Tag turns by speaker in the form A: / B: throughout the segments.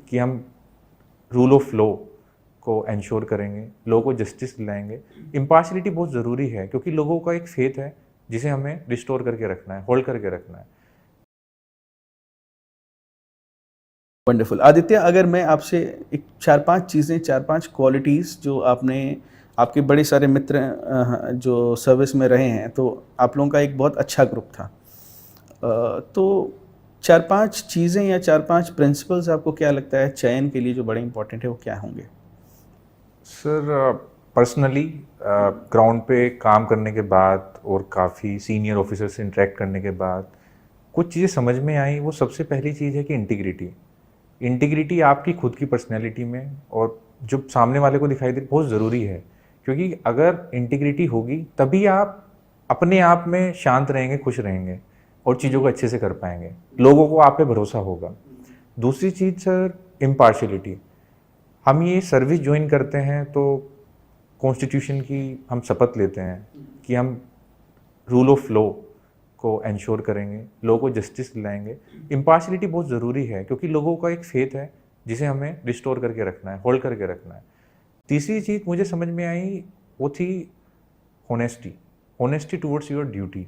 A: कि हम rule of law को एंश्योर करेंगे, लॉ को जस्टिस दिलाएंगे। इम्पार्शलिटी बहुत ज़रूरी है क्योंकि लोगों का एक फेथ है जिसे हमें रिस्टोर करके रखना है, होल्ड करके रखना है।
B: वंडरफुल। आदित्य, अगर मैं आपसे एक 4-5 चीज़ें, 4-5 क्वालिटीज़ जो आपने, आपके बड़े सारे मित्र जो सर्विस में रहे हैं, तो आप लोगों का एक बहुत अच्छा ग्रुप था। तो 4-5 चीज़ें या 4-5 प्रिंसिपल्स आपको क्या लगता है चयन के लिए जो बड़े इंपॉर्टेंट है, वो क्या होंगे?
A: सर, पर्सनली ग्राउंड पे काम करने के बाद और काफ़ी सीनियर ऑफिसर से इंटरेक्ट करने के बाद कुछ चीज़ें समझ में आई। वो सबसे पहली चीज़ है कि इंटीग्रिटी। इंटीग्रिटी आपकी खुद की पर्सनैलिटी में और जो सामने वाले को दिखाई दे बहुत ज़रूरी है, क्योंकि अगर इंटीग्रिटी होगी तभी आप अपने आप में शांत रहेंगे, खुश रहेंगे और चीज़ों को अच्छे से कर पाएंगे, लोगों को आप पे भरोसा होगा। दूसरी चीज़ सर, इम्पार्शियलिटी। हम ये सर्विस ज्वाइन करते हैं तो कॉन्स्टिट्यूशन की हम शपथ लेते हैं कि हम रूल ऑफ लॉ को एंश्योर करेंगे, लॉ को जस्टिस दिलाएंगे। इम्पार्शलिटी बहुत ज़रूरी है क्योंकि लोगों का एक फेथ है जिसे हमें रिस्टोर करके रखना है, होल्ड करके रखना है। तीसरी चीज़ मुझे समझ में आई, वो थी honesty. Honesty towards your duty.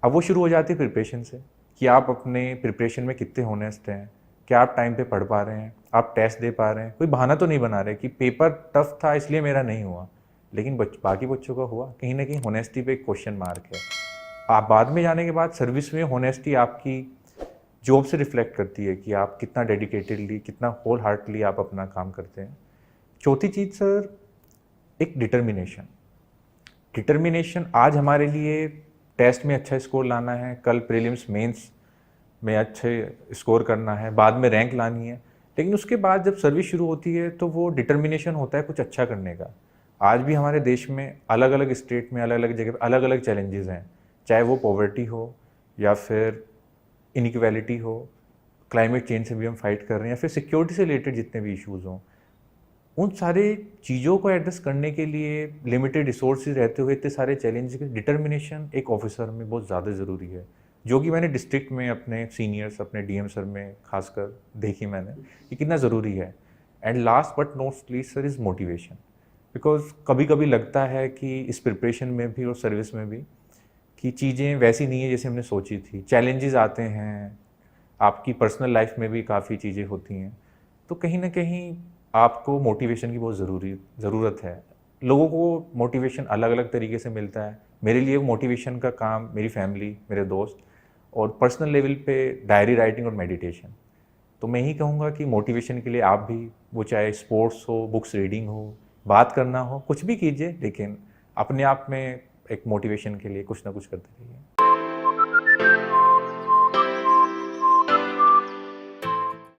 A: अब वो शुरू हो जाती है प्रिपरेशन से, कि आप अपने प्रिपरेशन में कितने होनेस्ट हैं, क्या आप टाइम पे पढ़ पा रहे हैं, आप टेस्ट दे पा रहे हैं, कोई बहाना तो नहीं बना रहे कि पेपर टफ था इसलिए मेरा नहीं हुआ, लेकिन बाकी बच्चों का हुआ। कहीं ना कहीं होनेस्टी पे एक क्वेश्चन मार्क है। आप बाद में जाने के बाद सर्विस में होनेस्टी आपकी जॉब से रिफ्लेक्ट करती है कि आप कितना डेडिकेटेडली, कितना होल हार्टली आप अपना काम करते हैं। चौथी चीज़ सर, एक डिटर्मिनेशन। डिटर्मिनेशन आज हमारे लिए टेस्ट में अच्छा स्कोर लाना है, कल प्रीलिम्स मेंस में अच्छे स्कोर करना है, बाद में रैंक लानी है, लेकिन उसके बाद जब सर्विस शुरू होती है तो वो डिटर्मिनेशन होता है कुछ अच्छा करने का। आज भी हमारे देश में अलग अलग स्टेट में अलग अलग जगह अलग अलग चैलेंजेस हैं, चाहे वो पॉवर्टी हो या फिर इनइक्वालिटी हो, क्लाइमेट चेंज से भी हम फाइट कर रहे हैं, या फिर सिक्योरिटी से रिलेटेड जितने भी इश्यूज़ हों, उन सारे चीज़ों को एड्रेस करने के लिए लिमिटेड रिसोर्सेज रहते हुए इतने सारे चैलेंज के डिटर्मिनेशन एक ऑफिसर में बहुत ज़्यादा ज़रूरी है, जो कि मैंने डिस्ट्रिक्ट में अपने सीनियर्स, अपने डीएम सर में खासकर देखी मैंने कि कितना ज़रूरी है। And last but not least sir is motivation. Because कभी कभी लगता है कि इस प्रिपरेशन में भी और सर्विस में भी कि चीज़ें वैसी नहीं है जैसे हमने सोची थी, चैलेंजेस आते हैं, आपकी पर्सनल लाइफ में भी काफ़ी चीज़ें होती हैं, तो कहीं ना कहीं आपको मोटिवेशन की बहुत ज़रूरत है। लोगों को मोटिवेशन अलग अलग तरीके से मिलता है। मेरे लिए मोटिवेशन का काम मेरी फैमिली, मेरे दोस्त, और पर्सनल लेवल पे डायरी राइटिंग और मेडिटेशन। तो मैं यही कहूँगा कि मोटिवेशन के लिए आप भी, वो चाहे स्पोर्ट्स हो, बुक्स रीडिंग हो, बात करना हो, कुछ भी कीजिए, लेकिन अपने आप में एक मोटिवेशन के लिए कुछ ना कुछ करते रहिए।